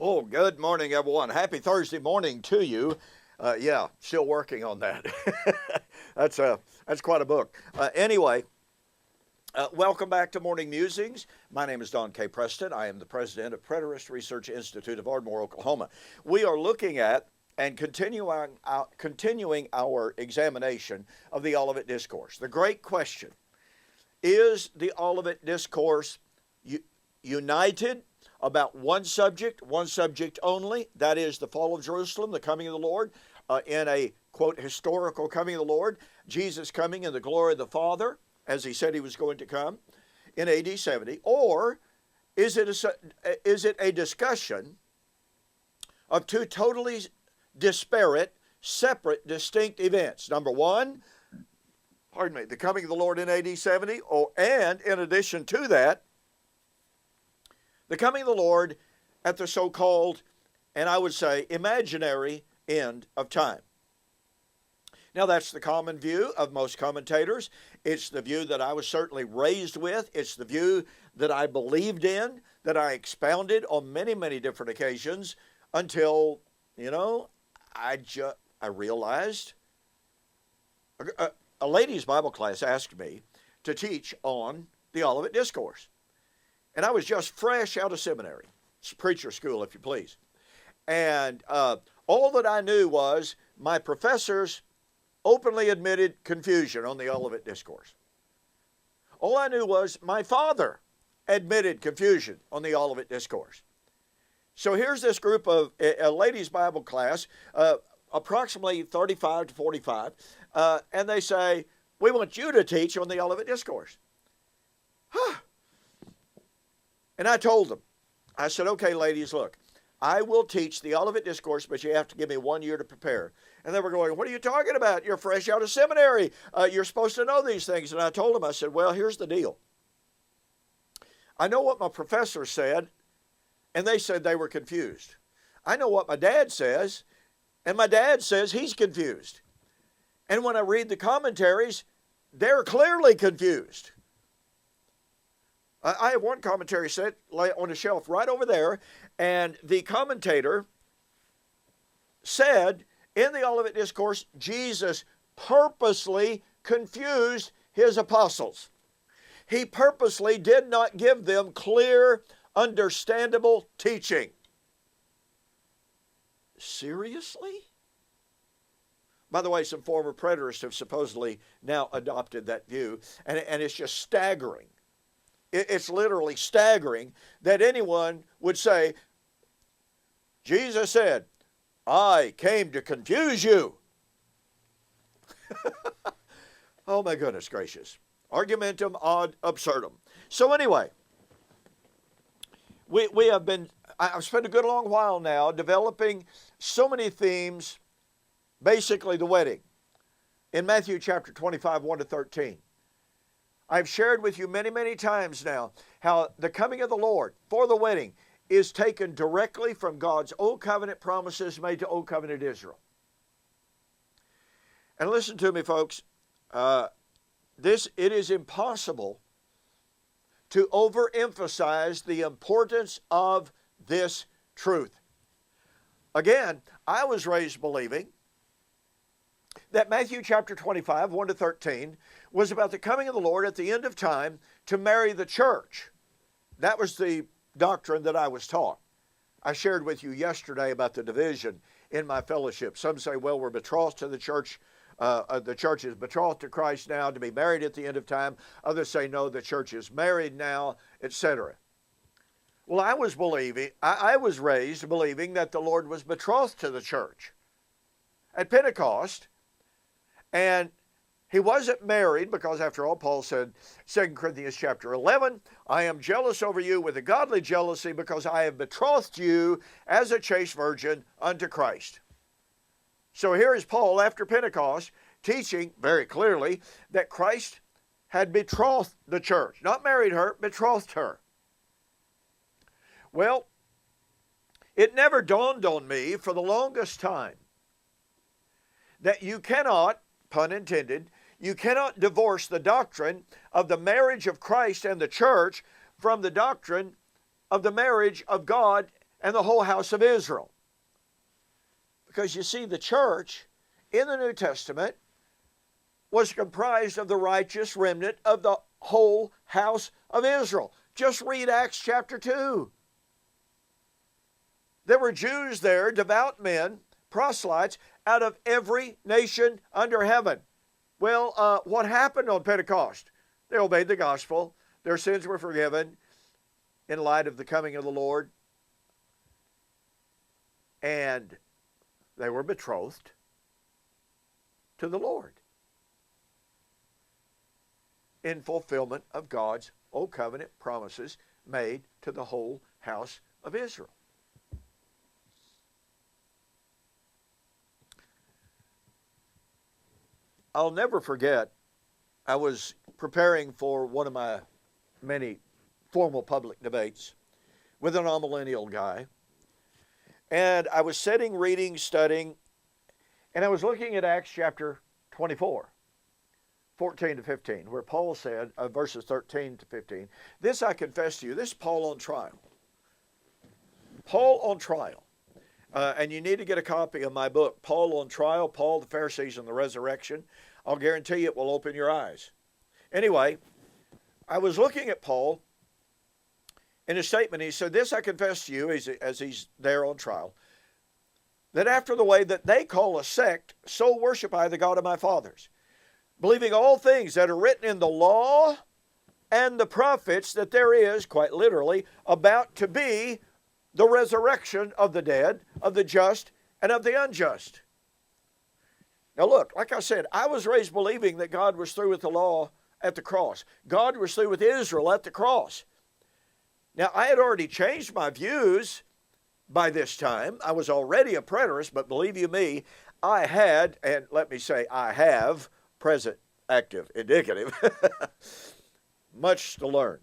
Oh, good morning, everyone. Happy Thursday morning to you. Yeah, still working on that. That's quite a book. Welcome back to Morning Musings. My name is Don K. Preston. I am the president of Preterist Research Institute of Ardmore, Oklahoma. We are looking at and continuing our examination of the Olivet Discourse. The great question: is the Olivet Discourse united about one subject only? That is the fall of Jerusalem, the coming of the Lord, in a, quote, historical coming of the Lord, Jesus coming in the glory of the Father, as he said he was going to come in AD 70, or is it a discussion of two totally disparate, separate, distinct events? Number one, the coming of the Lord in AD 70, and in addition to that, the coming of the Lord at the so-called, and I would say, imaginary end of time. Now, that's the common view of most commentators. It's the view that I was certainly raised with. It's the view that I believed in, that I expounded on many, many different occasions until, I realized. A ladies' Bible class asked me to teach on the Olivet Discourse. And I was just fresh out of seminary, preacher school, if you please. And all that I knew was my professors openly admitted confusion on the Olivet Discourse. All I knew was my father admitted confusion on the Olivet Discourse. So here's this group of a ladies' Bible class, approximately 35 to 45, and they say, "We want you to teach on the Olivet Discourse." And I told them, I said, "Okay, ladies, look, I will teach the Olivet Discourse, but you have to give me 1 year to prepare." And they were going, "What are you talking about? You're fresh out of seminary. You're supposed to know these things." And I told them, I said, "Well, here's the deal. I know what my professor said, and they said they were confused. I know what my dad says, and my dad says he's confused. And when I read the commentaries, they're clearly confused. I have one commentary set on a shelf right over there, and the commentator said in the Olivet Discourse, Jesus purposely confused his apostles. He purposely did not give them clear, understandable teaching." Seriously? By the way, some former preterists have supposedly now adopted that view, and it's just staggering. It's literally staggering that anyone would say, Jesus said, "I came to confuse you." Oh my goodness gracious. Argumentum ad absurdum. So anyway, I've spent a good long while now developing so many themes, basically the wedding, in Matthew chapter 25, 1 to 13. I've shared with you many, many times now how the coming of the Lord for the wedding is taken directly from God's Old Covenant promises made to Old Covenant Israel. And listen to me, folks. It is impossible to overemphasize the importance of this truth. Again, I was raised believing that Matthew chapter 25, 1 to 13, was about the coming of the Lord at the end of time to marry the church. That was the doctrine that I was taught. I shared with you yesterday about the division in my fellowship. Some say, well, we're betrothed to the church. The church is betrothed to Christ now to be married at the end of time. Others say, no, the church is married now, etc. Well, I was raised believing that the Lord was betrothed to the church at Pentecost, and he wasn't married because, after all, Paul said, 2 Corinthians chapter 11, "I am jealous over you with a godly jealousy because I have betrothed you as a chaste virgin unto Christ." So here is Paul after Pentecost teaching very clearly that Christ had betrothed the church. Not married her, betrothed her. Well, it never dawned on me for the longest time that you cannot, pun intended, you cannot divorce the doctrine of the marriage of Christ and the church from the doctrine of the marriage of God and the whole house of Israel. Because you see, the church in the New Testament was comprised of the righteous remnant of the whole house of Israel. Just read Acts chapter 2. There were Jews there, devout men, proselytes, out of every nation under heaven. Well, what happened on Pentecost? They obeyed the gospel. Their sins were forgiven in light of the coming of the Lord. And they were betrothed to the Lord in fulfillment of God's old covenant promises made to the whole house of Israel. I'll never forget, I was preparing for one of my many formal public debates with an amillennial guy. And I was sitting, reading, studying, and I was looking at Acts chapter 24, 14 to 15, where Paul said, verses 13 to 15, "This I confess to you," this is Paul on trial. Paul on trial. And you need to get a copy of my book, Paul on Trial, Paul, the Pharisees, and the Resurrection. I'll guarantee you it will open your eyes. Anyway, I was looking at Paul in his statement. He said, "This I confess to you," as he's there on trial, "that after the way that they call a sect, so worship I the God of my fathers, believing all things that are written in the law and the prophets, that there is," quite literally, "about to be the resurrection of the dead, of the just, and of the unjust." Now look, like I said, I was raised believing that God was through with the law at the cross. God was through with Israel at the cross. Now, I had already changed my views by this time. I was already a preterist, but believe you me, I had, and let me say I have, present, active, indicative, much to learn.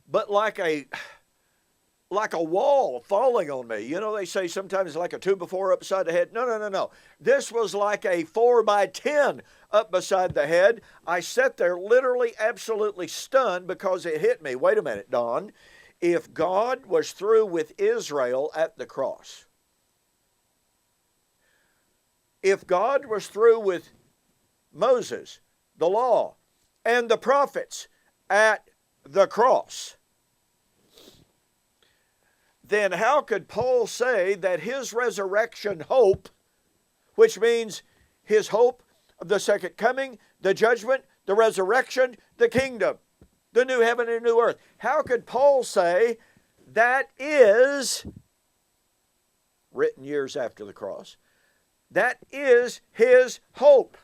But like a wall falling on me. You know, they say sometimes like a 2x4 upside the head. No. This was like a 4x10 up beside the head. I sat there literally absolutely stunned because it hit me. Wait a minute, Don. If God was through with Israel at the cross, if God was through with Moses, the law, and the prophets at the cross, then how could Paul say that his resurrection hope, which means his hope of the second coming, the judgment, the resurrection, the kingdom, the new heaven and new earth, how could Paul say that is, written years after the cross, that is his hope?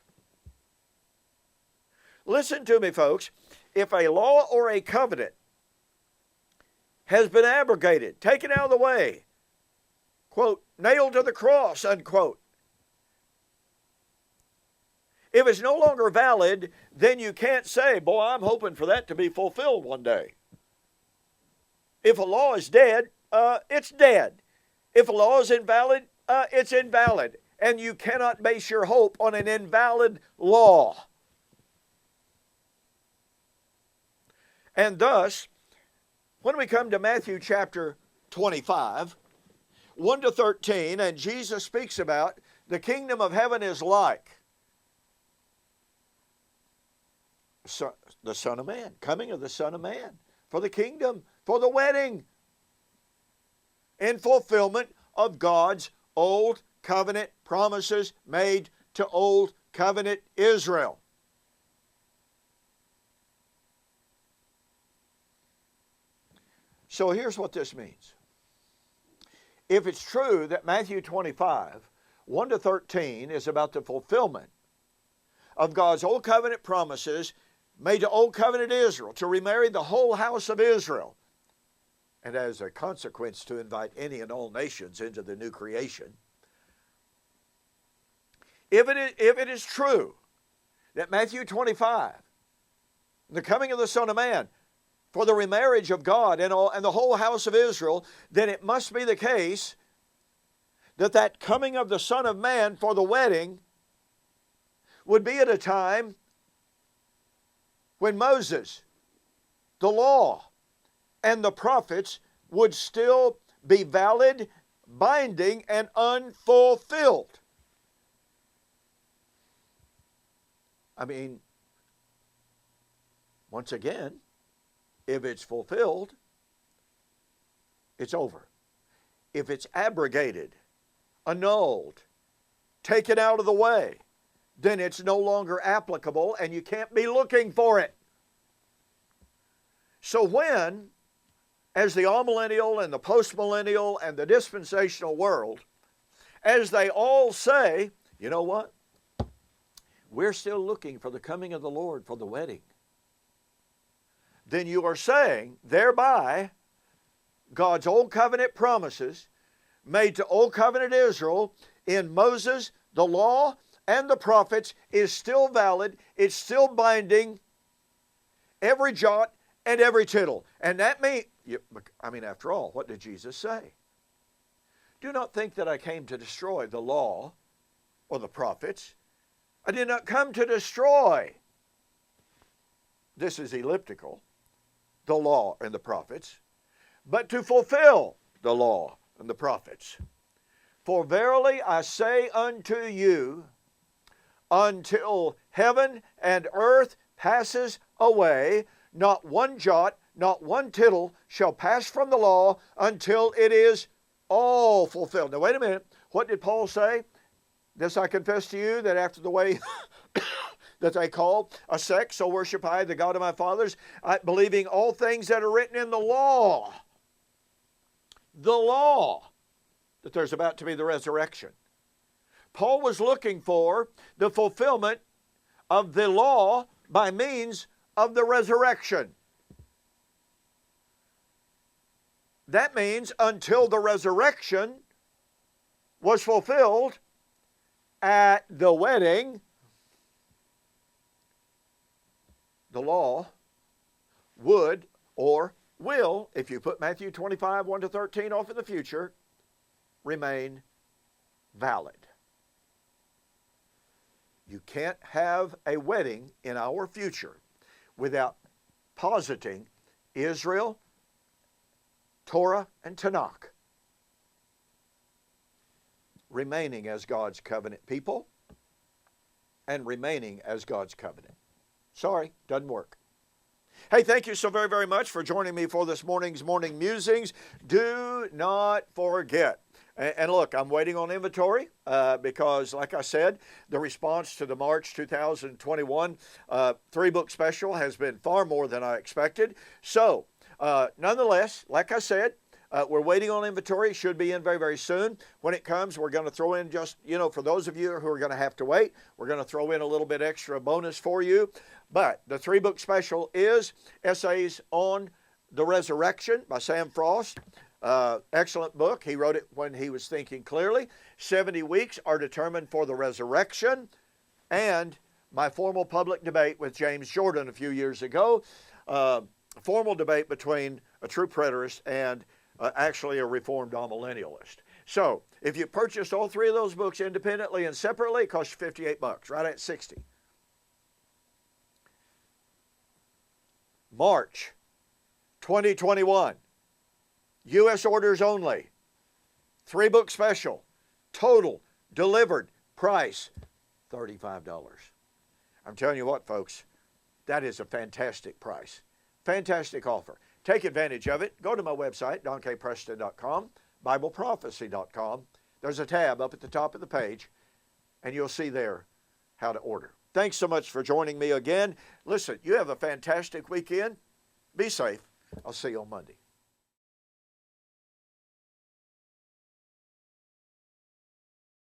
Listen to me, folks. If a law or a covenant has been abrogated, taken out of the way, quote, nailed to the cross, unquote. If it's no longer valid, then you can't say, boy, I'm hoping for that to be fulfilled one day. If a law is dead, it's dead. If a law is invalid, it's invalid. And you cannot base your hope on an invalid law. And thus, when we come to Matthew chapter 25, 1 to 13, and Jesus speaks about the kingdom of heaven is like the Son of Man, coming of the Son of Man, for the kingdom, for the wedding, in fulfillment of God's old covenant promises made to old covenant Israel. So here's what this means. If it's true that Matthew 25, 1 to 13 is about the fulfillment of God's old covenant promises made to old covenant Israel, to remarry the whole house of Israel, and as a consequence to invite any and all nations into the new creation. If it is true that Matthew 25, the coming of the Son of Man, for the remarriage of God and the whole house of Israel, then it must be the case that coming of the Son of Man for the wedding would be at a time when Moses, the law, and the prophets would still be valid, binding, and unfulfilled. I mean, once again, if it's fulfilled, it's over. If it's abrogated, annulled, taken out of the way, then it's no longer applicable and you can't be looking for it. So when, as the amillennial and the postmillennial and the dispensational world, as they all say, you know what? We're still looking for the coming of the Lord for the wedding. Then you are saying, thereby, God's Old Covenant promises made to Old Covenant Israel in Moses, the law, and the prophets is still valid, it's still binding, every jot and every tittle. And that means, after all, what did Jesus say? Do not think that I came to destroy the law or the prophets. I did not come to destroy. This is elliptical, the law and the prophets, but to fulfill the law and the prophets. For verily I say unto you, until heaven and earth passes away, not one jot, not one tittle shall pass from the law until it is all fulfilled. Now wait a minute. What did Paul say? This I confess to you, that after the way that they call a sect, so worship I the God of my fathers, believing all things that are written in the law. The law. That there's about to be the resurrection. Paul was looking for the fulfillment of the law by means of the resurrection. That means until the resurrection was fulfilled at the wedding, the law would or will, if you put Matthew 25, 1 to 13 off in the future, remain valid. You can't have a wedding in our future without positing Israel, Torah, and Tanakh remaining as God's covenant people and remaining as God's covenant. Sorry, doesn't work. Hey, thank you so very, very much for joining me for this morning's Morning Musings. Do not forget. And look, I'm waiting on inventory because, like I said, the response to the March 2021 three-book special has been far more than I expected. So, nonetheless, like I said, we're waiting on inventory. It should be in very, very soon. When it comes, we're going to throw in just, for those of you who are going to have to wait, we're going to throw in a little bit extra bonus for you. But the three-book special is Essays on the Resurrection by Sam Frost. Excellent book. He wrote it when he was thinking clearly. 70 weeks are determined for the resurrection. And my formal public debate with James Jordan a few years ago, formal debate between a true preterist and actually a reformed amillennialist. So if you purchased all three of those books independently and separately, it costs you $58, right at 60. March 2021. U.S. orders only. Three-book special. Total delivered price $35. I'm telling you what, folks, that is a fantastic price. Fantastic offer. Take advantage of it. Go to my website, donkpreston.com, bibleprophecy.com. There's a tab up at the top of the page, and you'll see there how to order. Thanks so much for joining me again. Listen, you have a fantastic weekend. Be safe. I'll see you on Monday.